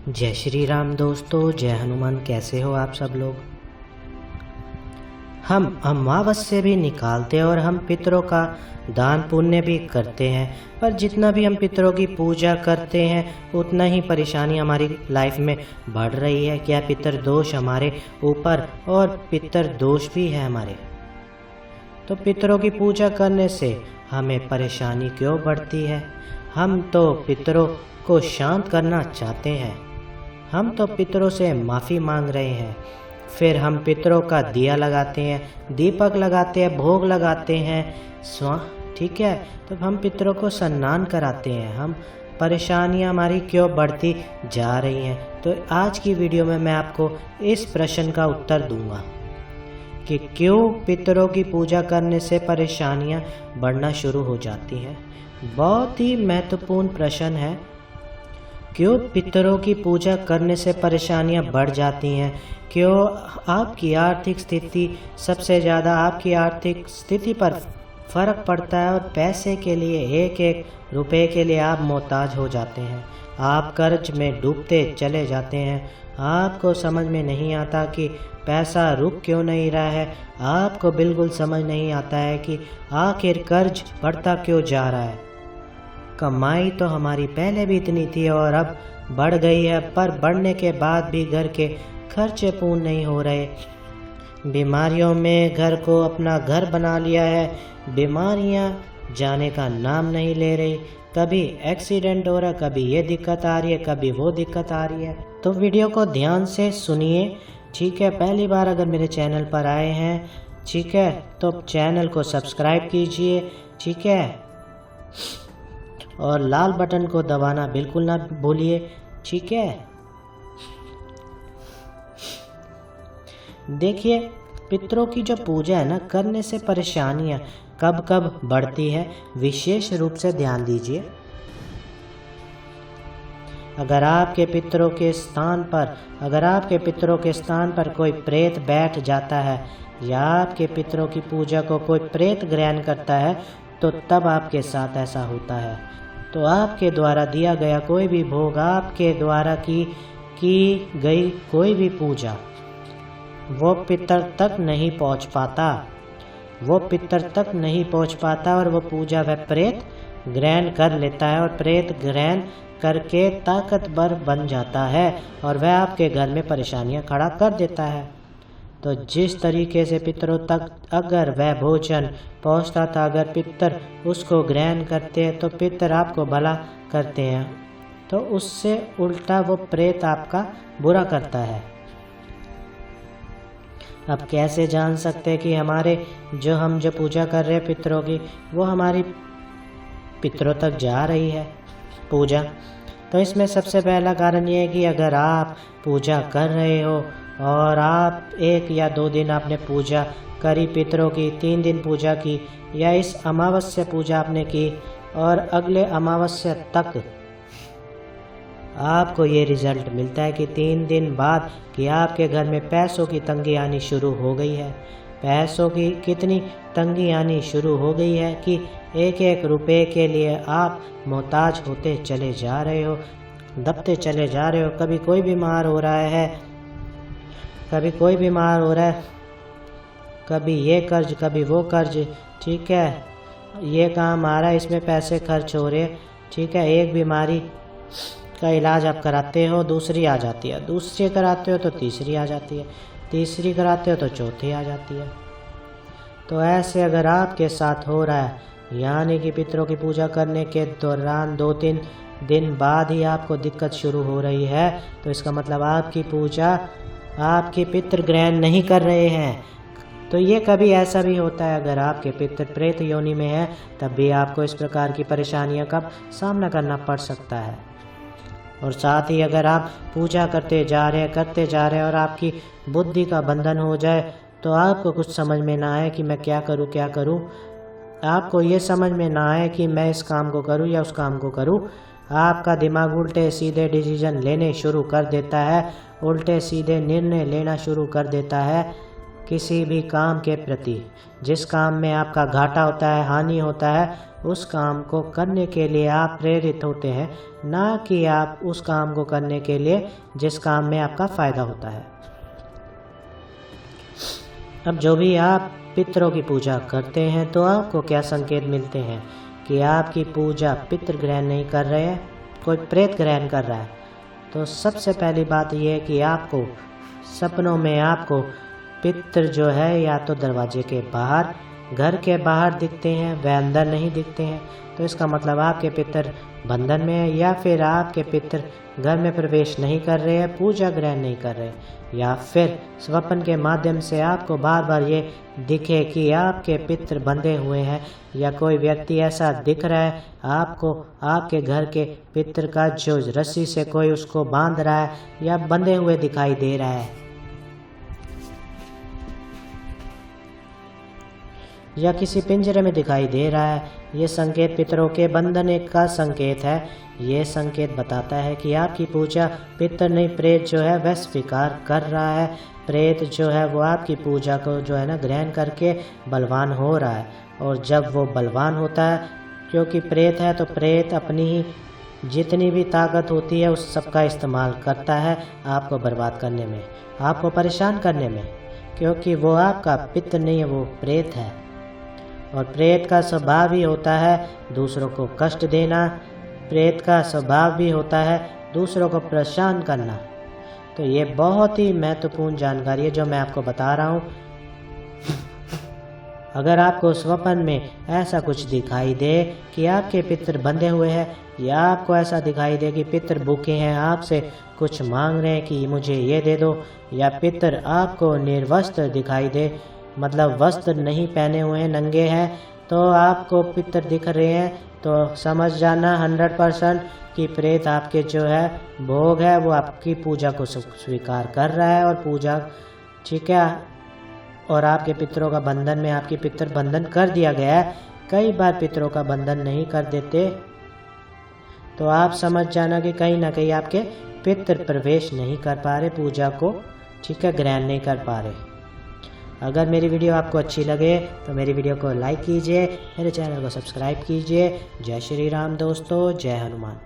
जय श्री राम दोस्तों, जय हनुमान। कैसे हो आप सब लोग। हम अमावस्या भी निकालते हैं और हम पितरों का दान पुण्य भी करते हैं, पर जितना भी हम पितरों की पूजा करते हैं उतना ही परेशानी हमारी लाइफ में बढ़ रही है। क्या पितर दोष हमारे ऊपर और पितर दोष भी है हमारे। तो पितरों की पूजा करने से हमें परेशानी क्यों बढ़ती है। हम तो पितरों को शांत करना चाहते हैं, हम तो पितरों से माफ़ी मांग रहे हैं। फिर हम पितरों का दिया लगाते हैं, दीपक लगाते हैं, भोग लगाते हैं, ठीक है। तो हम पितरों को सम्मान कराते हैं। हम परेशानियां हमारी क्यों बढ़ती जा रही हैं। तो आज की वीडियो में मैं आपको इस प्रश्न का उत्तर दूंगा कि क्यों पितरों की पूजा करने से परेशानियां बढ़ना शुरू हो जाती हैं। बहुत ही महत्वपूर्ण प्रश्न है। क्यों पितरों की पूजा करने से परेशानियां बढ़ जाती हैं। क्यों आपकी आर्थिक स्थिति सबसे ज़्यादा आपकी आर्थिक स्थिति पर फर्क पड़ता है और पैसे के लिए एक एक रुपए के लिए आप मोहताज हो जाते हैं। आप कर्ज में डूबते चले जाते हैं। आपको समझ में नहीं आता कि पैसा रुक क्यों नहीं रहा है। आपको बिल्कुल समझ नहीं आता है कि आखिर कर्ज बढ़ता क्यों जा रहा है। कमाई तो हमारी पहले भी इतनी थी और अब बढ़ गई है, पर बढ़ने के बाद भी घर के खर्चे पूर्ण नहीं हो रहे। बीमारियों में घर को अपना घर बना लिया है। बीमारियां जाने का नाम नहीं ले रही। कभी एक्सीडेंट हो रहा है, कभी ये दिक्कत आ रही है, कभी वो दिक्कत आ रही है। तो वीडियो को ध्यान से सुनिए, ठीक है। पहली बार अगर मेरे चैनल पर आए हैं, ठीक है, तो चैनल को सब्सक्राइब कीजिए, ठीक है, और लाल बटन को दबाना बिल्कुल ना भूलिए, ठीक है। देखिए, पितरों की जो पूजा है ना, करने से परेशानियां कब कब बढ़ती है, विशेष रूप से ध्यान दीजिए। अगर आपके पितरों के स्थान पर कोई प्रेत बैठ जाता है या आपके पितरों की पूजा को कोई प्रेत ग्रहण करता है, तो तब आपके साथ ऐसा होता है। तो आपके द्वारा दिया गया कोई भी भोग, आपके द्वारा की गई कोई भी पूजा, वो पितर तक नहीं पहुंच पाता और वो पूजा वह प्रेत ग्रहण कर लेता है और प्रेत ग्रहण करके ताकतवर बन जाता है और वह आपके घर में परेशानियां खड़ा कर देता है। तो जिस तरीके से पितरों तक अगर वह भोजन पहुंचता था, अगर पितर उसको ग्रहण करते हैं तो पितर आपको भला करते हैं, तो उससे उल्टा वो प्रेत आपका बुरा करता है। अब कैसे जान सकते हैं कि हम जो पूजा कर रहे हैं पितरों की, वो हमारी पितरों तक जा रही है पूजा। तो इसमें सबसे पहला कारण ये है कि अगर आप पूजा कर रहे हो और आप 1 या 2 दिन आपने पूजा करी पितरों की, 3 दिन पूजा की, या इस अमावस्या पूजा आपने की और अगले अमावस्या तक आपको ये रिजल्ट मिलता है कि 3 दिन बाद कि आपके घर में पैसों की तंगी आनी शुरू हो गई है। पैसों की कितनी तंगी आनी शुरू हो गई है कि एक एक रुपए के लिए आप मोहताज होते चले जा रहे हो, दबते चले जा रहे हो। कभी कोई बीमार हो रहा है, कभी ये कर्ज, कभी वो कर्ज, ठीक है। ये काम आ रहा है, इसमें पैसे खर्च हो रहे, ठीक है। एक बीमारी का इलाज आप कराते हो, दूसरी आ जाती है, दूसरी कराते हो तो तीसरी आ जाती है, तीसरी कराते हो तो चौथी आ जाती है। तो ऐसे अगर आपके साथ हो रहा है, यानी कि पितरों की पूजा करने के दौरान 2-3 दिन बाद ही आपको दिक्कत शुरू हो रही है, तो इसका मतलब आपकी पूजा आपके पितर ग्रहण नहीं कर रहे हैं। तो ये कभी ऐसा भी होता है, अगर आपके पितर प्रेत योनि में है, तब भी आपको इस प्रकार की परेशानियों का सामना करना पड़ सकता है। और साथ ही अगर आप पूजा करते जा रहे हैं और आपकी बुद्धि का बंधन हो जाए, तो आपको कुछ समझ में ना आए कि मैं क्या करूं, आपको ये समझ में ना आए कि मैं इस काम को करूं या उस काम को करूं। आपका दिमाग उल्टे सीधे डिसीजन लेने शुरू कर देता है, उल्टे सीधे निर्णय लेना शुरू कर देता है किसी भी काम के प्रति। जिस काम में आपका घाटा होता है, हानि होता है, उस काम को करने के लिए आप प्रेरित होते हैं, ना कि आप उस काम को करने के लिए जिस काम में आपका फ़ायदा होता है। अब जो भी आप पितरों की पूजा करते हैं तो आपको क्या संकेत मिलते हैं कि आपकी पूजा पितृ ग्रहण नहीं कर रहे हैं, कोई प्रेत ग्रहण कर रहा है। तो सबसे पहली बात यह है कि आपको सपनों में आपको पितृ जो है या तो दरवाजे के बाहर, घर के बाहर दिखते हैं, वह अंदर नहीं दिखते हैं। तो इसका मतलब आपके पितृ बंधन में है, या फिर आपके पितृ घर में प्रवेश नहीं कर रहे हैं, पूजा ग्रहण नहीं कर रहे, या फिर स्वप्न के माध्यम से आपको बार बार ये दिखे कि आपके पितृ बंधे हुए हैं, या कोई व्यक्ति ऐसा दिख रहा है आपको आपके घर के पितृ का जो रस्सी से कोई उसको बांध रहा है या बंधे हुए दिखाई दे रहा है, या किसी पिंजरे में दिखाई दे रहा है, ये संकेत पितरों के बंधन का संकेत है। ये संकेत बताता है कि आपकी पूजा पितर नहीं प्रेत जो है वह स्वीकार कर रहा है। प्रेत जो है वो आपकी पूजा को जो है ना ग्रहण करके बलवान हो रहा है, और जब वो बलवान होता है, क्योंकि प्रेत है तो प्रेत अपनी ही जितनी भी ताकत होती है उस सब का इस्तेमाल करता है आपको बर्बाद करने में, आपको परेशान करने में, क्योंकि वो आपका पितर नहीं है, वो प्रेत है। और प्रेत का स्वभाव ही होता है दूसरों को कष्ट देना, प्रेत का स्वभाव भी होता है दूसरों को परेशान करना। तो ये बहुत ही महत्वपूर्ण जानकारी है जो मैं आपको बता रहा हूँ। अगर आपको स्वप्न में ऐसा कुछ दिखाई दे कि आपके पितृ बंधे हुए हैं, या आपको ऐसा दिखाई दे कि पितृ भूखे हैं, आपसे कुछ मांग रहे हैं कि मुझे ये दे दो, या पितृ आपको निर्वस्त्र दिखाई दे, मतलब वस्त्र नहीं पहने हुए हैं, नंगे हैं, तो आपको पितृ दिख रहे हैं, तो समझ जाना 100% कि प्रेत आपके जो है भोग है वो आपकी पूजा को स्वीकार कर रहा है, और पूजा ठीक है, और आपके पितरों का बंधन में आपकी पितृ बंधन कर दिया गया है। कई बार पितरों का बंधन नहीं कर देते, तो आप समझ जाना कि कहीं ना कहीं आपके पितृ प्रवेश नहीं कर पा रहे, पूजा को ठीक है ग्रहण नहीं कर पा रहे। अगर मेरी वीडियो आपको अच्छी लगे तो मेरी वीडियो को लाइक कीजिए, मेरे चैनल को सब्सक्राइब कीजिए। जय श्री राम दोस्तों, जय हनुमान।